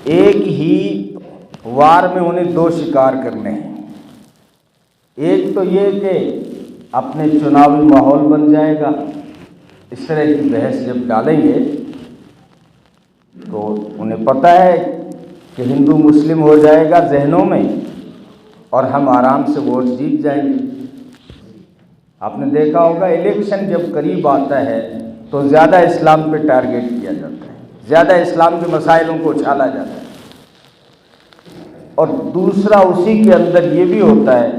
ایک ہی وار میں انہیں دو شکار کرنے ہیں۔ ایک تو یہ کہ اپنے چناوی ماحول بن جائے گا، اس طرح کی بحث جب ڈالیں گے تو انہیں پتہ ہے کہ ہندو مسلم ہو جائے گا ذہنوں میں اور ہم آرام سے ووٹ جیت جائیں گے۔ آپ نے دیکھا ہوگا الیکشن جب قریب آتا ہے تو زیادہ اسلام پہ ٹارگیٹ کیا جاتا ہے، زیادہ اسلام کے مسائلوں کو اچھالا جاتا ہے، اور دوسرا اسی کے اندر یہ بھی ہوتا ہے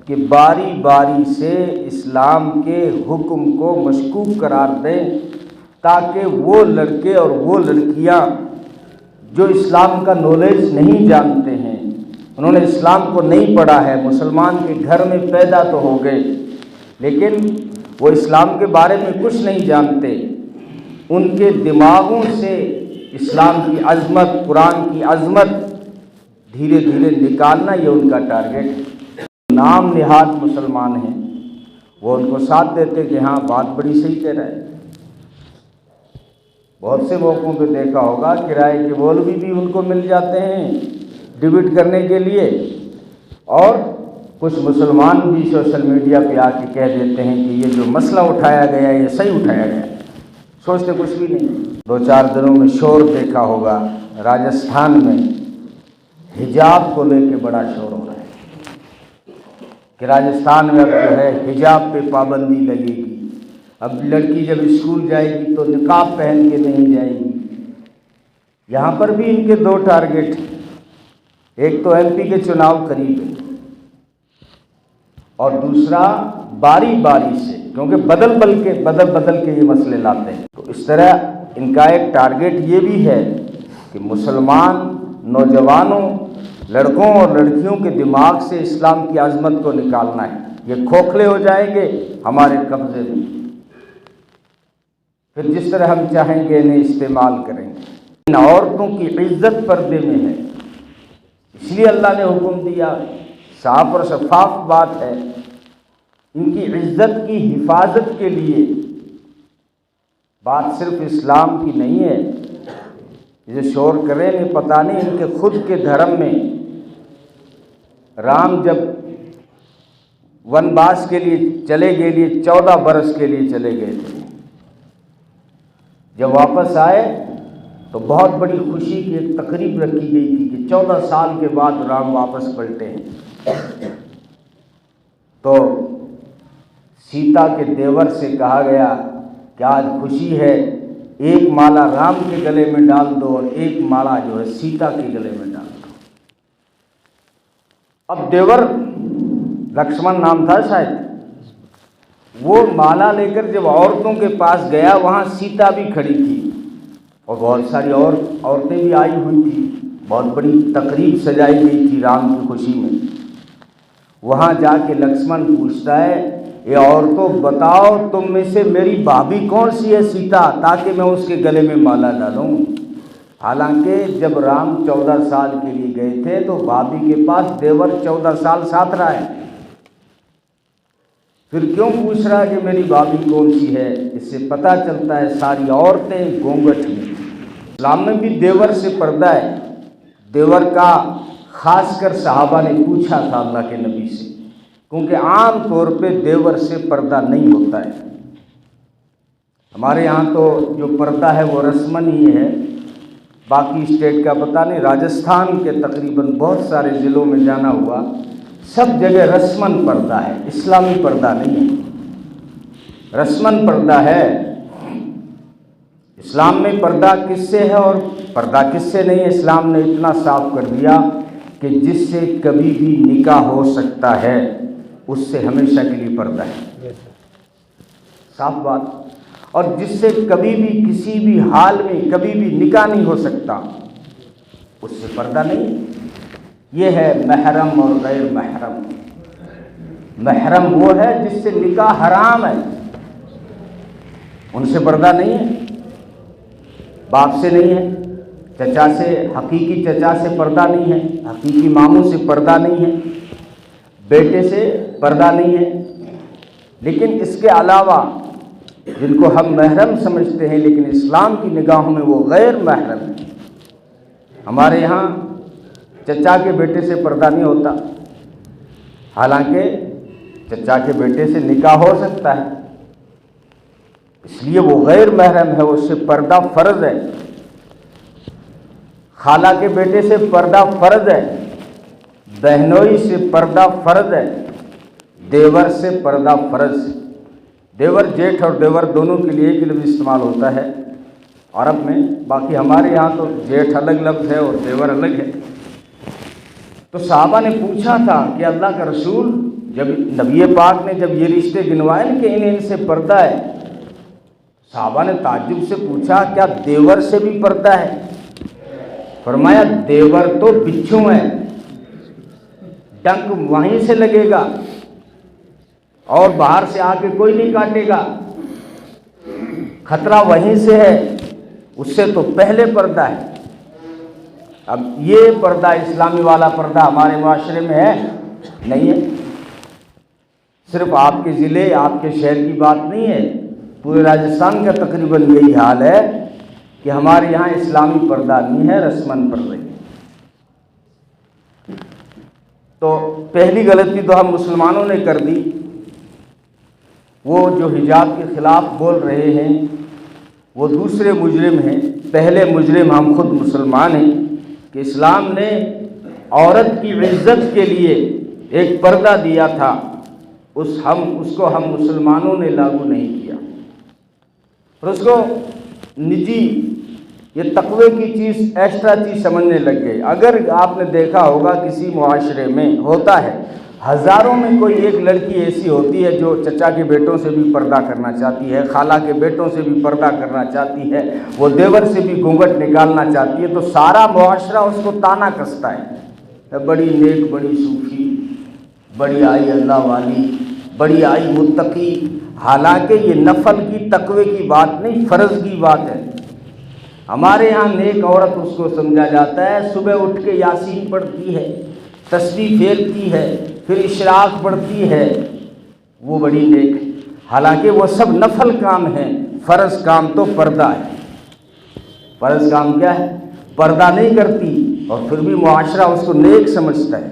کہ باری باری سے اسلام کے حکم کو مشکوک قرار دیں تاکہ وہ لڑکے اور وہ لڑکیاں جو اسلام کا نالج نہیں جانتے ہیں، انہوں نے اسلام کو نہیں پڑھا ہے، مسلمان کے گھر میں پیدا تو ہو گئے لیکن وہ اسلام کے بارے میں کچھ نہیں جانتے، ان کے دماغوں سے اسلام کی عظمت، قرآن کی عظمت دھیرے دھیرے نکالنا یہ ان کا ٹارگیٹ ہے۔ نام نہاد مسلمان ہیں، وہ ان کو ساتھ دیتے کہ ہاں بات بڑی صحیح کہہ رہا ہے۔ بہت سے موقعوں پہ دیکھا ہوگا کرائے کے مولوی بھی ان کو مل جاتے ہیں ڈیبیٹ کرنے کے لیے، اور کچھ مسلمان بھی سوشل میڈیا پہ آ کے کہہ دیتے ہیں کہ یہ جو مسئلہ اٹھایا گیا ہے یہ صحیح اٹھایا گیا ہے، سوچتے کچھ بھی نہیں۔ 2-4 دنوں میں شور دیکھا ہوگا راجستھان میں حجاب کو لے کے بڑا شور ہو رہا ہے کہ راجستھان میں اب جو ہے حجاب پہ پابندی لگے گی، اب لڑکی جب اسکول جائے گی تو نقاب پہن کے نہیں جائے گی۔ یہاں پر بھی ان کے 2 ٹارگیٹ ہیں، ایک تو ایم پی کے چناؤ قریب ہے اور دوسرا باری باری سے، کیونکہ بدل کے یہ مسئلے لاتے ہیں، تو اس طرح ان کا ایک ٹارگیٹ یہ بھی ہے کہ مسلمان نوجوانوں، لڑکوں اور لڑکیوں کے دماغ سے اسلام کی عظمت کو نکالنا ہے۔ یہ کھوکھلے ہو جائیں گے ہمارے قبضے میں، پھر جس طرح ہم چاہیں گے انہیں استعمال کریں گے۔ ان عورتوں کی عزت پردے میں ہے، اس لیے اللہ نے حکم دیا، صاف اور شفاف بات ہے، ان کی عزت کی حفاظت کے لیے بات صرف اسلام کی نہیں ہے۔ یہ شور کریں نہیں، پتہ نہیں ان کے خود کے دھرم میں رام جب ونواس کے لیے چلے گئے، 14 برس کے لیے چلے گئے تھے، جب واپس آئے تو بہت بڑی خوشی کی ایک تقریب رکھی گئی تھی کہ 14 سال کے بعد رام واپس پلٹے ہیں۔ تو سیتا کے دیور سے کہا گیا کہ آج خوشی ہے، ایک مالا رام کے گلے میں ڈال دو اور ایک مالا جو ہے سیتا کے گلے میں ڈال دو۔ اب دیور لکشمن نام تھا شاید، وہ مالا لے کر جب عورتوں کے پاس گیا، وہاں سیتا بھی کھڑی تھی اور بہت ساری اور عورتیں بھی آئی ہوئی تھیں، بہت بڑی تقریب سجائی گئی تھی رام کی خوشی میں۔ وہاں جا کے لکشمن پوچھتا ہے، اے عورتوں بتاؤ تم میں سے میری بھابھی کون سی ہے سیتا، تاکہ میں اس کے گلے میں مالا ڈالوں۔ حالانکہ جب رام 14 سال کے لیے گئے تھے تو بھابھی کے پاس دیور 14 سال ساتھ رہا ہے، پھر کیوں پوچھ رہا ہے کہ میری بھابھی کون سی ہے؟ اس سے پتہ چلتا ہے ساری عورتیں گھونگھٹ میں۔ اسلام میں بھی دیور سے پردہ ہے، دیور کا خاص کر صحابہ نے پوچھا تھا اللہ کے نبی سے، کیونکہ عام طور پہ دیور سے پردہ نہیں ہوتا ہے۔ ہمارے یہاں تو جو پردہ ہے وہ رسمن ہی ہے، باقی اسٹیٹ کا پتہ نہیں، راجستھان کے تقریباً بہت سارے ضلعوں میں جانا ہوا، سب جگہ رسمن پردہ ہے، اسلامی پردہ نہیں ہے، رسمن پردہ ہے۔ اسلام میں پردہ کس سے ہے اور پردہ کس سے نہیں ہے، اسلام نے اتنا صاف کر دیا کہ جس سے کبھی بھی نکاح ہو سکتا ہے اس سے ہمیشہ کے لیے پردہ ہے، صاف بات۔ اور جس سے کبھی بھی کسی بھی حال میں کبھی بھی نکاح نہیں ہو سکتا اس سے پردہ نہیں۔ یہ ہے محرم اور غیر محرم۔ محرم وہ ہے جس سے نکاح حرام ہے، ان سے پردہ نہیں ہے، باپ سے نہیں ہے، چچا سے، حقیقی چچا سے پردہ نہیں ہے، حقیقی ماموں سے پردہ نہیں ہے، بیٹے سے پردہ نہیں ہے۔ لیکن اس کے علاوہ جن کو ہم محرم سمجھتے ہیں لیکن اسلام کی نگاہوں میں وہ غیر محرم ہیں، ہمارے یہاں چچا کے بیٹے سے پردہ نہیں ہوتا، حالانکہ چچا کے بیٹے سے نکاح ہو سکتا ہے، اس لیے وہ غیر محرم ہے، اس سے پردہ فرض ہے۔ خالہ کے بیٹے سے پردہ فرض ہے، بہنوئی سے پردہ فرض ہے، دیور سے پردہ فرض ہے۔ دیور جیٹھ اور دیور دونوں کے لیے ایک لفظ استعمال ہوتا ہے عرب میں، باقی ہمارے یہاں تو جیٹھ الگ لفظ ہے اور دیور الگ ہے۔ تو صحابہ نے پوچھا تھا کہ اللہ کا رسول، جب نبی پاک نے جب یہ رشتے گنوائے کہ ان سے پردہ ہے، صحابہ نے تعجب سے پوچھا کیا دیور سے بھی پردہ ہے؟ فرمایا دیور تو بچھو ہیں، ڈنک وہیں سے لگے گا اور باہر سے آ کے کوئی نہیں کاٹے گا، خطرہ وہیں سے ہے، اس سے تو پہلے پردہ ہے۔ اب یہ پردہ اسلامی والا پردہ ہمارے معاشرے میں ہے نہیں ہے؟ صرف آپ کے ضلع آپ کے شہر کی بات نہیں ہے، پورے راجستھان کا تقریباً یہی حال ہے کہ ہمارے یہاں اسلامی پردہ نہیں ہے، رسماً پڑ رہی ہے۔ تو پہلی غلطی تو ہم مسلمانوں نے کر دی، وہ جو حجاب کے خلاف بول رہے ہیں وہ دوسرے مجرم ہیں، پہلے مجرم ہم خود مسلمان ہیں کہ اسلام نے عورت کی عزت کے لیے ایک پردہ دیا تھا، اس کو ہم مسلمانوں نے لاگو نہیں کیا، اور اس کو نجی یہ تقوی کی چیز ایکسٹرا چیز سمجھنے لگ گئے۔ اگر آپ نے دیکھا ہوگا کسی معاشرے میں ہوتا ہے، ہزاروں میں کوئی ایک لڑکی ایسی ہوتی ہے جو چچا کے بیٹوں سے بھی پردہ کرنا چاہتی ہے، خالہ کے بیٹوں سے بھی پردہ کرنا چاہتی ہے، وہ دیور سے بھی گھونگھٹ نکالنا چاہتی ہے، تو سارا معاشرہ اس کو تانا کستا ہے، بڑی نیک، بڑی صوفی، بڑی آئی اللہ والی، بڑی آئی متقی۔ حالانکہ یہ نفل کی تقوی کی بات نہیں، فرض کی بات ہے۔ ہمارے ہاں نیک عورت اس کو سمجھا جاتا ہے صبح اٹھ کے یاسین پڑھتی ہے، تسبیح پھیرتی ہے، پھر اشراق پڑھتی ہے، وہ بڑی نیک ہے، حالانکہ وہ سب نفل کام ہیں، فرض کام تو پردہ ہے۔ فرض کام کیا ہے؟ پردہ نہیں کرتی اور پھر بھی معاشرہ اس کو نیک سمجھتا ہے۔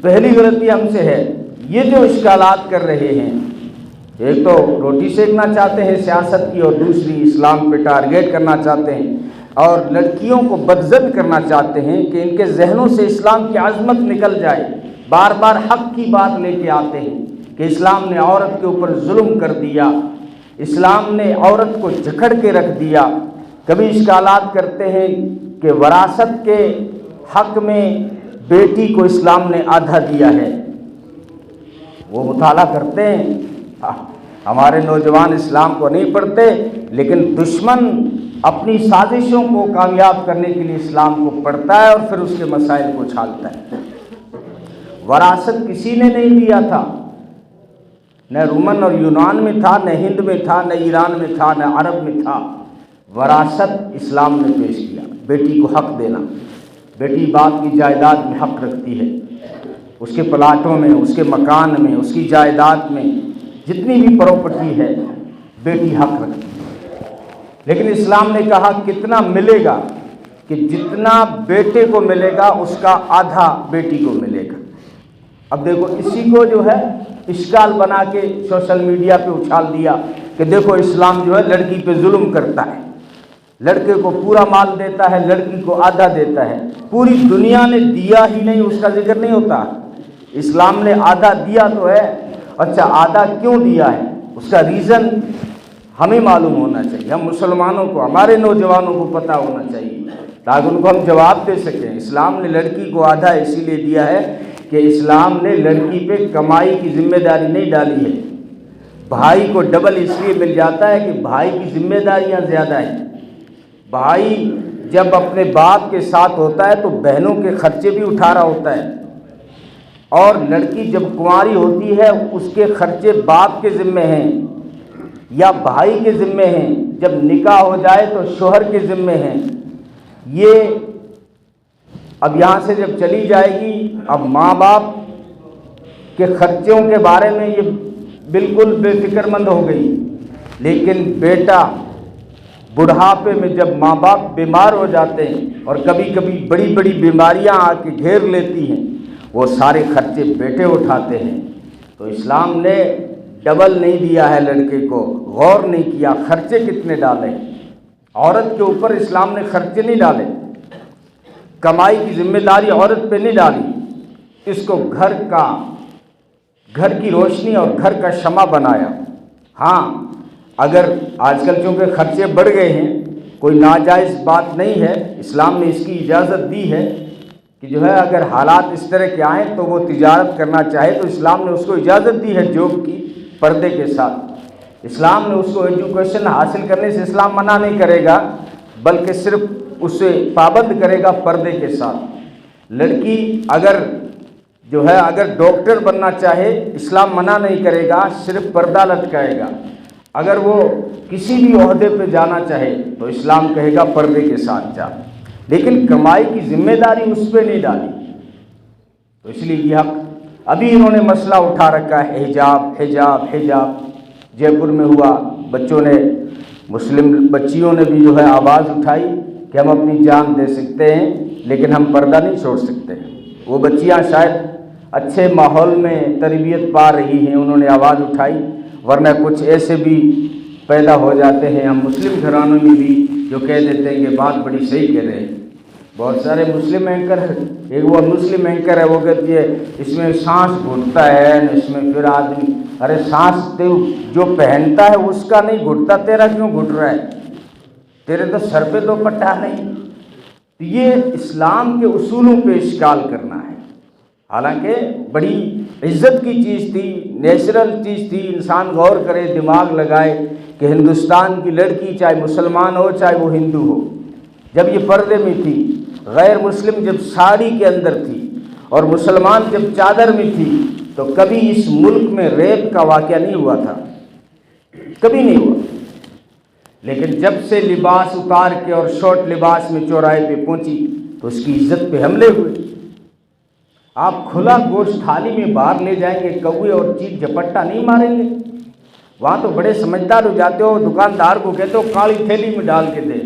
پہلی غلطی ہم سے ہے، یہ جو اشکالات کر رہے ہیں، ایک تو روٹی سیکنا چاہتے ہیں سیاست کی، اور دوسری اسلام پہ ٹارگیٹ کرنا چاہتے ہیں، اور لڑکیوں کو بدزن کرنا چاہتے ہیں کہ ان کے ذہنوں سے اسلام کی عظمت نکل جائے، بار بار حق کی بات لے کے آتے ہیں کہ اسلام نے عورت کے اوپر ظلم کر دیا، اسلام نے عورت کو جکڑ کے رکھ دیا۔ کبھی اشکالات کرتے ہیں کہ وراثت کے حق میں بیٹی کو اسلام نے آدھا دیا ہے، وہ مطالعہ کرتے ہیں۔ ہمارے نوجوان اسلام کو نہیں پڑھتے، لیکن دشمن اپنی سازشوں کو کامیاب کرنے کے لیے اسلام کو پڑھتا ہے اور پھر اس کے مسائل کو چھالتا ہے۔ وراثت کسی نے نہیں دیا تھا، نہ رومن اور یونان میں تھا، نہ ہند میں تھا، نہ ایران میں تھا، نہ عرب میں تھا۔ وراثت اسلام نے پیش کیا، بیٹی کو حق دینا۔ بیٹی باپ کی جائیداد میں حق رکھتی ہے، اس کے پلاٹوں میں، اس کے مکان میں، اس کی جائیداد میں، جتنی بھی پراپرٹی ہے بیٹی حق رکھتی ہے۔ لیکن اسلام نے کہا کتنا ملے گا، کہ جتنا بیٹے کو ملے گا اس کا آدھا بیٹی کو ملے گا۔ اب دیکھو اسی کو جو ہے اشکال بنا کے سوشل میڈیا پہ اچھال دیا کہ دیکھو اسلام جو ہے لڑکی پہ ظلم کرتا ہے، لڑکے کو پورا مال دیتا ہے، لڑکی کو آدھا دیتا ہے۔ پوری دنیا نے دیا ہی نہیں، اس کا ذکر نہیں ہوتا۔ اسلام نے آدھا دیا تو ہے، اچھا آدھا کیوں دیا ہے، اس کا ریزن ہمیں معلوم ہونا چاہیے، ہم مسلمانوں کو، ہمارے نوجوانوں کو پتہ ہونا چاہیے تاکہ ان کو ہم جواب دے سکیں۔ اسلام نے لڑکی کو آدھا اسی لیے دیا ہے کہ اسلام نے لڑکی پہ کمائی کی ذمہ داری نہیں ڈالی ہے۔ بھائی کو ڈبل اس لیے مل جاتا ہے کہ بھائی کی ذمہ داریاں زیادہ ہیں۔ بھائی جب اپنے باپ کے ساتھ ہوتا ہے تو بہنوں کے خرچے بھی اٹھا رہا ہوتا ہے، اور لڑکی جب کنواری ہوتی ہے اس کے خرچے باپ کے ذمے ہیں یا بھائی کے ذمے ہیں، جب نکاح ہو جائے تو شوہر کے ذمے ہیں۔ یہ اب یہاں سے جب چلی جائے گی، اب ماں باپ کے خرچوں کے بارے میں یہ بالکل بے فکر مند ہو گئی، لیکن بیٹا بڑھاپے میں جب ماں باپ بیمار ہو جاتے ہیں اور کبھی کبھی بڑی بڑی بیماریاں آ کے گھیر لیتی ہیں، وہ سارے خرچے بیٹے اٹھاتے ہیں۔ تو اسلام نے ڈبل نہیں دیا ہے لڑکے کو، غور نہیں کیا خرچے کتنے ڈالے۔ عورت کے اوپر اسلام نے خرچے نہیں ڈالے، کمائی کی ذمہ داری عورت پہ نہیں ڈالی، اس کو گھر کی روشنی اور گھر کا شمع بنایا۔ ہاں، اگر آج کل چونکہ خرچے بڑھ گئے ہیں، کوئی ناجائز بات نہیں ہے، اسلام نے اس کی اجازت دی ہے کہ جو ہے اگر حالات اس طرح کے آئیں تو وہ تجارت کرنا چاہے تو اسلام نے اس کو اجازت دی ہے جاب کی، پردے کے ساتھ۔ اسلام نے اس کو ایجوکیشن حاصل کرنے سے اسلام منع نہیں کرے گا، بلکہ صرف اسے پابند کرے گا پردے کے ساتھ۔ لڑکی اگر ڈاکٹر بننا چاہے، اسلام منع نہیں کرے گا، صرف پردہ لٹکائے گا۔ اگر وہ کسی بھی عہدے پہ جانا چاہے تو اسلام کہے گا پردے کے ساتھ جا، لیکن کمائی کی ذمہ داری اس پہ نہیں ڈالی۔ تو اس لیے یہ حق ابھی انہوں نے مسئلہ اٹھا رکھا ہے، حجاب جے پور میں ہوا، مسلم بچیوں نے بھی جو ہے آواز اٹھائی کہ ہم اپنی جان دے سکتے ہیں لیکن ہم پردہ نہیں چھوڑ سکتے۔ وہ بچیاں شاید اچھے ماحول میں تربیت پا رہی ہیں، انہوں نے آواز اٹھائی، ورنہ کچھ ایسے بھی پیدا ہو جاتے ہیں ہم مسلم گھرانوں میں بھی جو کہہ دیتے ہیں کہ بات بڑی صحیح کہہ رہے ہیں۔ بہت سارے مسلم اینکر ہیں، ایک وہ مسلم اینکر ہے، وہ کہتی ہے اس میں سانس گھٹتا ہے، اس میں پھر آدمی، ارے سانس جو پہنتا ہے اس کا نہیں گھٹتا، تیرا کیوں گھٹ رہا ہے؟ تیرے تو سر پہ تو پٹا نہیں۔ یہ اسلام کے اصولوں پہ اشکال کرنا ہے، حالانکہ بڑی عزت کی چیز تھی، نیچرل چیز تھی۔ انسان غور کرے، دماغ لگائے کہ ہندوستان کی لڑکی چاہے مسلمان ہو چاہے وہ ہندو ہو، جب یہ پردے میں تھی، غیر مسلم جب ساڑی کے اندر تھی اور مسلمان جب چادر میں تھی، تو کبھی اس ملک میں ریپ کا واقعہ نہیں ہوا تھا، کبھی نہیں ہوا۔ لیکن جب سے لباس اتار کے اور شارٹ لباس میں چوراہے پہ پہنچی تو اس کی عزت پہ حملے ہوئے۔ آپ کھلا گوشت تھالی میں باہر لے جائیں گے، کوے اور چیل جھپٹا نہیں ماریں گے؟ وہاں تو بڑے سمجھدار ہو جاتے ہو، دکاندار کو کہتے ہو کالی تھیلی میں ڈال کے دے۔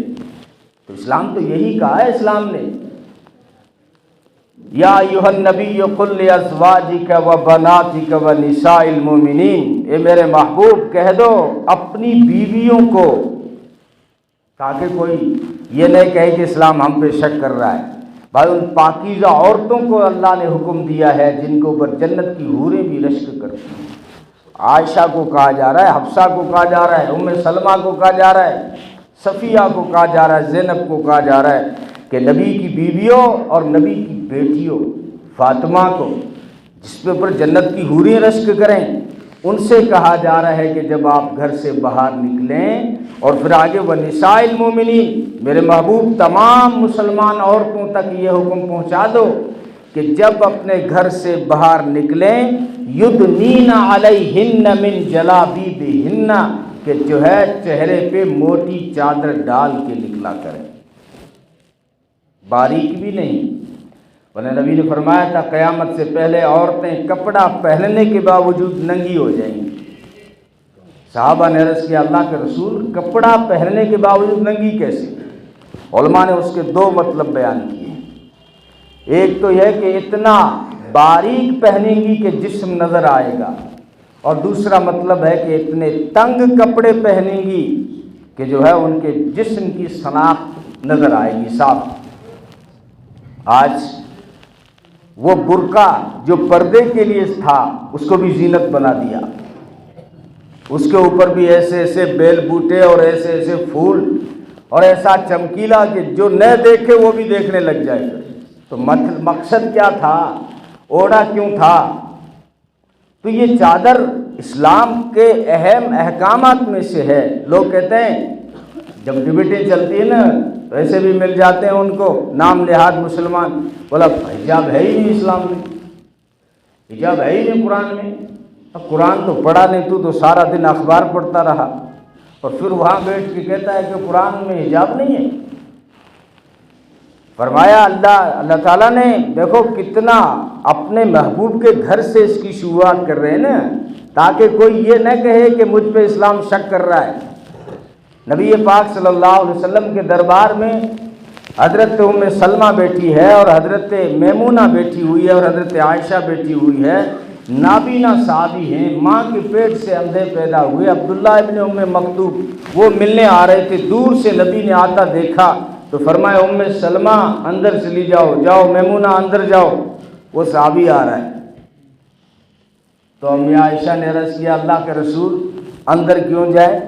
تو اسلام تو یہی کہا ہے، اسلام نے یا ایھا النبی قل لازواجک وبناتک ونساء المؤمنین، اے میرے محبوب کہہ دو اپنی بیویوں کو، تاکہ کوئی یہ نہیں کہے کہ اسلام ہم پہ شک کر رہا ہے۔ بھائی ان پاکیزہ عورتوں کو اللہ نے حکم دیا ہے جن کے اوپر جنت کی حوریں بھی رشک کرتی ہیں۔ عائشہ کو کہا جا رہا ہے، حفصہ کو کہا جا رہا ہے، ام سلمہ کو کہا جا رہا ہے، صفیہ کو کہا جا رہا ہے، زینب کو کہا جا رہا ہے کہ نبی کی بیویوں اور نبی کی بیٹیوں، فاطمہ کو جس پہ اوپر جنت کی حوریں رشک کریں، ان سے کہا جا رہا ہے کہ جب آپ گھر سے باہر نکلیں، اور پھر آگے وَنِسَاءِ الْمُؤْمِنِينَ، میرے محبوب تمام مسلمان عورتوں تک یہ حکم پہنچا دو کہ جب اپنے گھر سے باہر نکلیں یُدْنِینَ عَلَيْهِنَّ مِنْ جَلَابِیبِهِنَّ، کہ جو ہے چہرے پہ موٹی چادر ڈال کے نکلا کریں، باریک بھی نہیں۔ ورنہ نبی نے فرمایا تھا قیامت سے پہلے عورتیں کپڑا پہننے کے باوجود ننگی ہو جائیں گی۔ صحابہ نے عرض کیا اللہ کے رسول کپڑا پہننے کے باوجود ننگی کیسے؟ علماء نے اس کے دو مطلب بیان کیے، ایک تو یہ کہ اتنا باریک پہنیں گی کہ جسم نظر آئے گا، اور دوسرا مطلب ہے کہ اتنے تنگ کپڑے پہنیں گی کہ جو ہے ان کے جسم کی شناخت نظر آئے گی صاف۔ آج وہ برقع جو پردے کے لیے تھا اس کو بھی زینت بنا دیا، اس کے اوپر بھی ایسے ایسے بیل بوٹے اور ایسے ایسے پھول اور ایسا چمکیلا کہ جو نہ دیکھے وہ بھی دیکھنے لگ جائے گا۔ تو مقصد کیا تھا؟ اوڑھا کیوں تھا؟ تو یہ چادر اسلام کے اہم احکامات میں سے ہے۔ لوگ کہتے ہیں جب ڈبیٹیں چلتی ہیں نا تو ایسے بھی مل جاتے ہیں ان کو نام نہاد مسلمان، بولا حجاب ہے ہی نہیں اسلام میں، حجاب ہے ہی نہیں قرآن میں۔ اب قرآن تو پڑھا نہیں، تو سارا دن اخبار پڑھتا رہا اور پھر وہاں بیٹھ کے کہتا ہے کہ قرآن میں حجاب نہیں ہے۔ فرمایا اللہ تعالیٰ نے دیکھو کتنا اپنے محبوب کے گھر سے اس کی شروعات کر رہے ہیں نا، تاکہ کوئی یہ نہ کہے کہ مجھ پہ اسلام شک کر رہا ہے۔ نبی پاک صلی اللہ علیہ وسلم کے دربار میں حضرت ام سلمہ بیٹھی ہے اور حضرت میمونہ بیٹھی ہوئی ہے اور حضرت عائشہ بیٹھی ہوئی ہے، نابینا صحابی ہیں، ماں کے پیٹ سے اندھے پیدا ہوئے، عبداللہ ابن ام مکتوم وہ ملنے آ رہے تھے، دور سے نبی نے آتا دیکھا تو فرمایا ام سلمہ اندر چلی جاؤ، جاؤ میمونہ اندر جاؤ، وہ صحابی آ رہا ہے۔ تو امی عائشہ نے عرض کیا اللہ کے رسول اندر کیوں جائے؟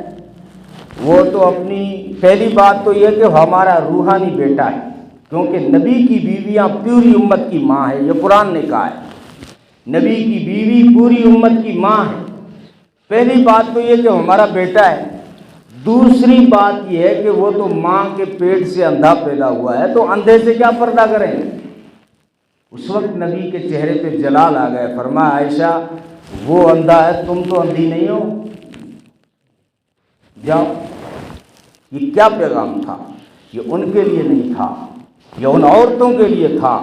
وہ تو اپنی پہلی بات تو یہ کہ ہمارا روحانی بیٹا ہے، کیونکہ نبی کی بیویاں پوری امت کی ماں ہے، یہ قرآن نے کہا ہے، نبی کی بیوی پوری امت کی ماں ہے۔ پہلی بات تو یہ کہ ہمارا بیٹا ہے، دوسری بات یہ ہے کہ وہ تو ماں کے پیٹ سے اندھا پیدا ہوا ہے، تو اندھے سے کیا پردہ کریں؟ اس وقت نبی کے چہرے پہ جلال آ گئے، فرمایا عائشہ وہ اندھا ہے، تم تو اندھی نہیں ہو، جاؤ۔ یہ کیا پیغام تھا؟ یہ ان کے لیے نہیں تھا، یہ ان عورتوں کے لیے تھا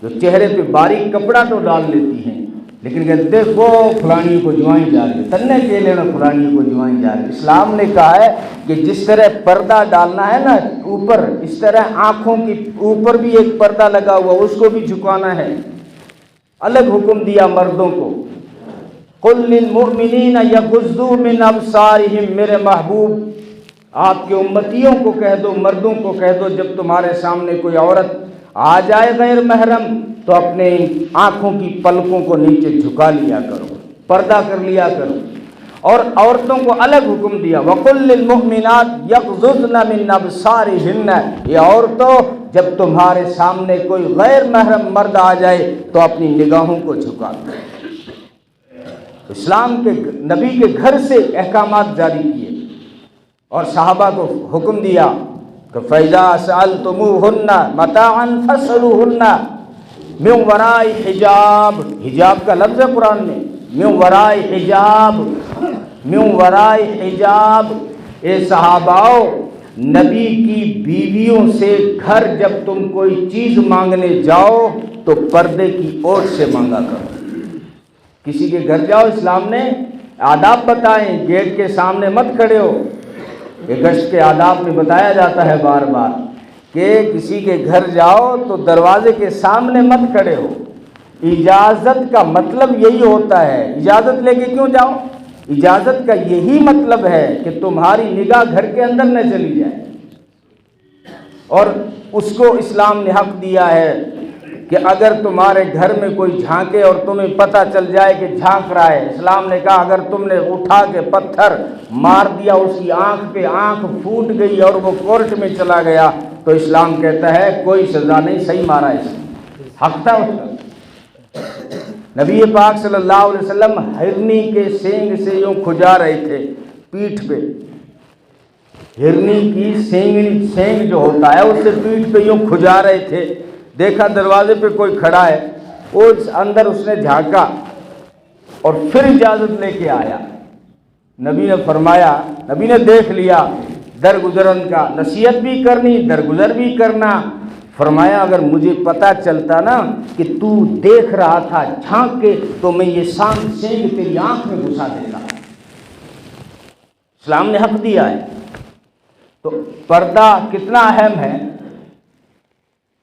جو چہرے پہ باریک کپڑا تو ڈال لیتی ہیں لیکن کہ دیکھو فلانی کو جوائیں جا رہی ہے، تنے کے لیے فلانی کو جوائیں جا رہی ہے۔ اسلام نے کہا ہے کہ جس طرح پردہ ڈالنا ہے نا اوپر، اس طرح آنکھوں کی اوپر بھی ایک پردہ لگا ہوا اس کو بھی جھکانا ہے۔ الگ حکم دیا مردوں کو، قل للمؤمنین یغضوا من ابصارہم، میرے محبوب آپ کے امتیوں کو کہہ دو، مردوں کو کہہ دو، جب تمہارے سامنے کوئی عورت آ جائے غیر محرم تو اپنے آنکھوں کی پلکوں کو نیچے جھکا لیا کرو، پردہ کر لیا کرو۔ اور عورتوں کو الگ حکم دیا، وَقُلْ لِلْمُؤْمِنَاتِ يَغْضُضْنَ مِنْ أَبْصَارِهِنَّ، یہ عورتوں جب تمہارے سامنے کوئی غیر محرم مرد آ جائے تو اپنی نگاہوں کو جھکا دو۔ اسلام کے نبی کے گھر سے احکامات جاری کیے اور صحابہ کو حکم دیا کہ فَإِذَا سَأَلْتُمُوهُنَّ مَتَاعًا فَاسْأَلُوهُنَّ مِنْ وَرَاءِ حجاب، حجاب کا لفظ ہے قرآن میں، مِنْ وَرَاءِ حجاب، مِنْ وَرَاءِ حجاب۔ اے صحاباؤ، نبی کی بیویوں سے گھر جب تم کوئی چیز مانگنے جاؤ تو پردے کی اوٹ سے مانگا کرو۔ کسی کے گھر جاؤ، اسلام نے آداب بتائیں، گیٹ کے سامنے مت کھڑے ہو۔ یہ گشت کے آداب میں بتایا جاتا ہے بار بار کہ کسی کے گھر جاؤ تو دروازے کے سامنے مت کھڑے ہو۔ اجازت کا مطلب یہی ہوتا ہے، اجازت لے کے کیوں جاؤ؟ اجازت کا یہی مطلب ہے کہ تمہاری نگاہ گھر کے اندر نہ چلی جائے۔ اور اس کو اسلام نے حق دیا ہے کہ اگر تمہارے گھر میں کوئی جھانکے اور تمہیں پتہ چل جائے کہ جھانک رہا ہے، اسلام نے کہا اگر تم نے اٹھا کے پتھر مار دیا، اس کی آنکھ پہ آنکھ پھوٹ گئی اور وہ کورٹ میں چلا گیا تو اسلام کہتا ہے کوئی سزا نہیں، صحیح مارا اس نے، حق تھا اس کا۔ نبی پاک صلی اللہ علیہ وسلم ہرنی کے سینگ سے یوں کھجا رہے تھے پیٹھ پہ، ہرنی کی سینگ جو ہوتا ہے اس سے پیٹھ پہ یوں کھجا رہے تھے، دیکھا دروازے پہ کوئی کھڑا ہے، اس اندر اس نے جھانکا اور پھر اجازت لے کے آیا۔ نبی نے فرمایا، نبی نے دیکھ لیا درگزرن کا، نصیحت بھی کرنی درگزر بھی کرنا، فرمایا اگر مجھے پتہ چلتا نا کہ تو دیکھ رہا تھا جھانک کے تو میں یہ سینگ تیری آنکھ میں گھسا دیتا۔ اسلام نے حق دیا ہے۔ تو پردہ کتنا اہم ہے،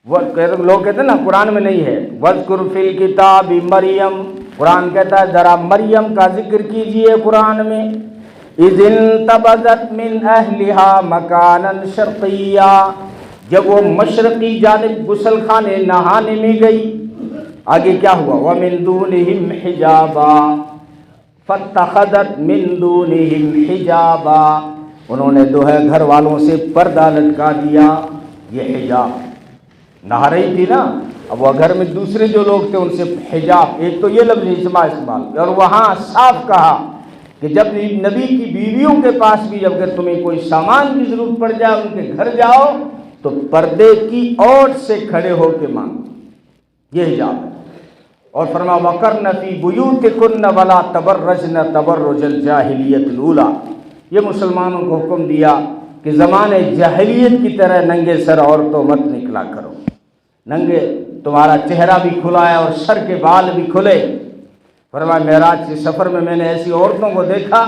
وہ لوگ کہتے ہیں نا قرآن میں نہیں ہے، وَاذْكُرْ فِي الْكِتَابِ مریم، قرآن کہتا ہے ذرا مریم کا ذکر کیجئے قرآن میں، اِذِ انْتَبَذَتْ مِنْ أَهْلِهَا مَكَانًا شَرْقِيًّا، جب وہ مشرقی جانب غسل خانے نہانے میں گئی، آگے کیا ہوا، وَمِن دُونِهِمْ حِجَابًا فَاتَّخَذَتْ مِن دُونِهِمْ حِجَابًا، انہوں نے دوہے گھر والوں سے پردہ لٹکا دیا، یہ حجاب، نہا رہی تھی نا، اب وہ گھر میں دوسرے جو لوگ تھے ان سے حجاب، ایک تو یہ لفظ استعمال، اور وہاں صاف کہا کہ جب نبی کی بیویوں کے پاس بھی اگر تمہیں کوئی سامان کی ضرورت پڑ جائے ان کے گھر جاؤ تو پردے کی اوٹ سے کھڑے ہو کے مانگو، یہ حجاب ہے۔ اور فرمایا وَقَرْنَ فِي بُيُوتِكُنَّ وَلَا تَبَرَّجْنَ تَبَرُّجَ الْجَاهِلِيَّةِ الْأُولَىٰ، یہ مسلمانوں کو حکم دیا کہ زمانے جاہلیت کی طرح ننگے سر عورتوں مت نکلا کرو، ننگے تمہارا چہرہ بھی کھلا ہے اور سر کے بال بھی کھلے۔ فرمایا معراج کے سفر میں میں نے ایسی عورتوں کو دیکھا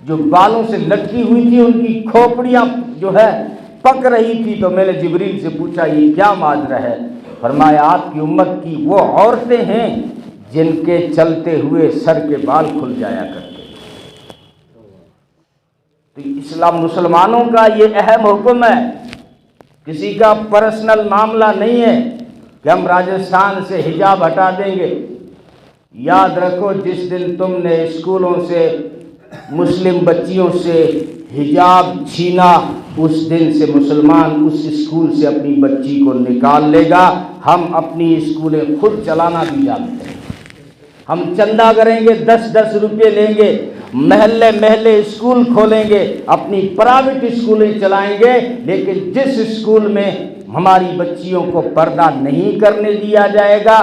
جو بالوں سے لٹکی ہوئی تھی، ان کی کھوپڑیاں جو ہے پک رہی تھی، تو میں نے جبریل سے پوچھا یہ کیا ماجرا ہے؟ فرمایا آپ کی امت کی وہ عورتیں ہیں جن کے چلتے ہوئے سر کے بال کھل جایا کرتے۔ تو اسلام مسلمانوں کا یہ اہم حکم ہے، کسی کا پرسنل معاملہ نہیں ہے کہ ہم راجستھان سے حجاب ہٹا دیں گے۔ یاد رکھو جس دن تم نے اسکولوں سے مسلم بچیوں سے حجاب چھینا، اس دن سے مسلمان اس اسکول سے اپنی بچی کو نکال لے گا۔ ہم اپنی اسکولیں خود چلانا بھی جانتے ہیں، ہم چندہ کریں گے، 10-10 روپے لیں گے، محلے محلے اسکول کھولیں گے، اپنی پرائیویٹ اسکولیں چلائیں گے، لیکن جس اسکول میں ہماری بچیوں کو پردہ نہیں کرنے دیا جائے گا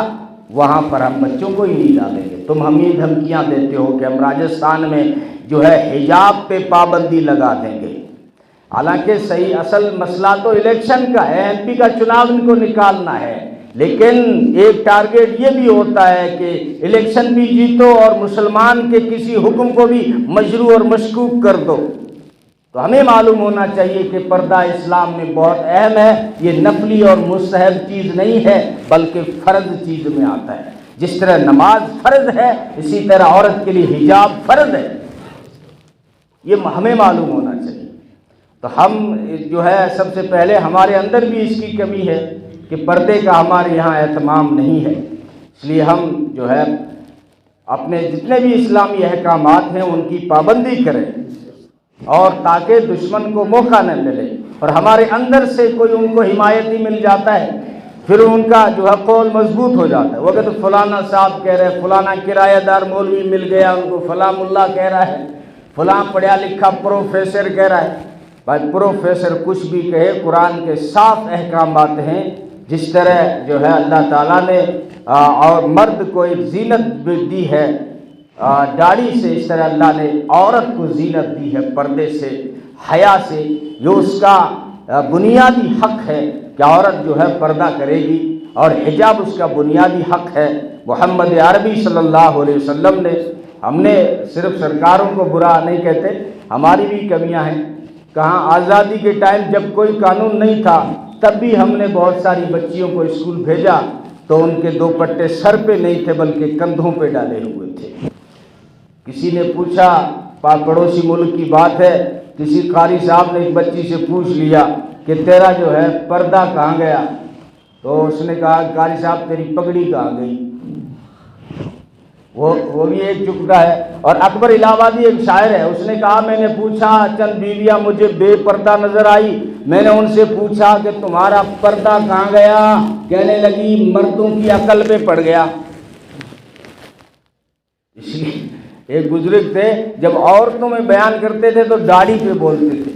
وہاں پر ہم بچوں کو ہی نہیں ڈالیں گے۔ تم ہمیں دھمکیاں دیتے ہو کہ ہم راجستھان میں جو ہے حجاب پہ پابندی لگا دیں گے، حالانکہ صحیح اصل مسئلہ تو الیکشن کا ہے، MP کا چناو ان کو نکالنا ہے، لیکن ایک ٹارگیٹ یہ بھی ہوتا ہے کہ الیکشن بھی جیتو اور مسلمان کے کسی حکم کو بھی مجروح اور مشکوک کر دو۔ تو ہمیں معلوم ہونا چاہیے کہ پردہ اسلام میں بہت اہم ہے، یہ نفلی اور مستحب چیز نہیں ہے بلکہ فرض چیز میں آتا ہے۔ جس طرح نماز فرض ہے اسی طرح عورت کے لیے حجاب فرض ہے، یہ ہمیں معلوم ہونا چاہیے۔ تو ہم جو ہے سب سے پہلے ہمارے اندر بھی اس کی کمی ہے کہ پردے کا ہمارے یہاں اہتمام نہیں ہے، اس لیے ہم جو ہے اپنے جتنے بھی اسلامی احکامات ہیں ان کی پابندی کریں، اور تاکہ دشمن کو موقع نہ ملے، اور ہمارے اندر سے کوئی ان کو حمایتی مل جاتا ہے پھر ان کا جو ہے قول مضبوط ہو جاتا ہے، وہ کہ تو فلانا صاحب کہہ رہے، فلانا کرایہ دار مولوی مل گیا ان کو، فلاں ملا کہہ رہا ہے، فلاں پڑھا لکھا پروفیسر کہہ رہا ہے۔ بھائی پروفیسر کچھ بھی کہے، قرآن کے صاف احکامات ہیں، جس طرح جو ہے اللہ تعالیٰ نے اور مرد کو ایک زینت دی ہے داڑھی سے، اس طرح اللہ نے عورت کو زینت دی ہے پردے سے، حیا سے۔ یہ اس کا بنیادی حق ہے کہ عورت جو ہے پردہ کرے گی، اور حجاب اس کا بنیادی حق ہے۔ محمد عربی صلی اللہ علیہ وسلم نے، ہم نے صرف سرکاروں کو برا نہیں کہتے، ہماری بھی کمیاں ہیں، کہاں آزادی کے ٹائم جب کوئی قانون نہیں تھا تب بھی ہم نے بہت ساری بچیوں کو اسکول بھیجا تو ان کے دوپٹے سر پہ نہیں تھے بلکہ کندھوں پہ ڈالے ہوئے تھے۔ کسی نے پوچھا، پڑوسی ملک کی بات ہے، کسی قاری صاحب نے ایک بچی سے پوچھ لیا کہ تیرا جو ہے پردہ کہاں گیا؟ تو اس نے کہا قاری صاحب تیری پگڑی کہاں گئی؟ وہ بھی ایک چکتا ہے۔ اور اکبر الہ آبادی ایک شاعر ہے، اس نے کہا میں نے پوچھا چند بیویاں مجھے بے پردہ نظر آئی، میں نے ان سے پوچھا کہ تمہارا پردہ کہاں گیا؟ کہنے لگی مردوں کی عقل پہ پڑ گیا۔ اس لیے ایک بزرگ تھے، جب عورتوں میں بیان کرتے تھے تو داڑھی پہ بولتے تھے،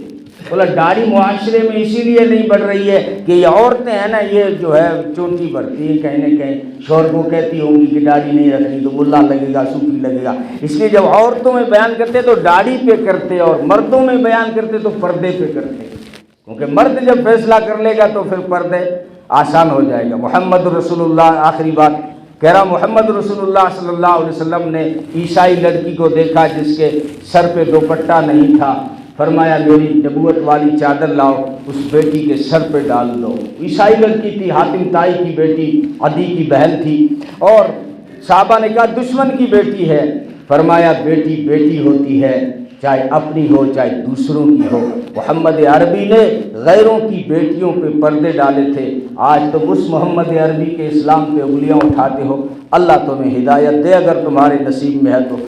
بولا داڑھی معاشرے میں اسی لیے نہیں بڑھ رہی ہے کہ یہ عورتیں ہیں نا، یہ جو ہے چونٹی بڑھتی ہے، کہیں نہ کہیں شوہر کو کہتی ہوں گی کہ داڑھی نہیں رکھنی تو ملا لگے گا، صوفی لگے گا، اس لیے جب عورتوں میں بیان کرتے تو داڑھی پہ کرتے، اور مردوں میں بیان کرتے تو پردے پہ کرتے، کیونکہ مرد جب فیصلہ کر لے گا تو پھر پردے آسان ہو جائے گا۔ محمد رسول اللہ، آخری بات کہہ رہا، محمد رسول اللہ صلی اللہ علیہ وسلم نے عیسائی لڑکی کو دیکھا جس کے سر پہ دوپٹہ نہیں تھا، فرمایا میری نبوت والی چادر لاؤ، اس بیٹی کے سر پہ ڈال دو۔ عیسائی لڑکی تھی، حاتم طائی کی بیٹی، عدی کی بہن تھی، اور صحابہ نے کہا دشمن کی بیٹی ہے، فرمایا بیٹی بیٹی ہوتی ہے، چاہے اپنی ہو چاہے دوسروں کی ہو۔ محمد عربی نے غیروں کی بیٹیوں پہ پردے ڈالے تھے، آج تم اس محمد عربی کے اسلام پہ انگلیاں اٹھاتے ہو۔ اللہ تمہیں ہدایت دے، اگر تمہارے نصیب میں ہے تو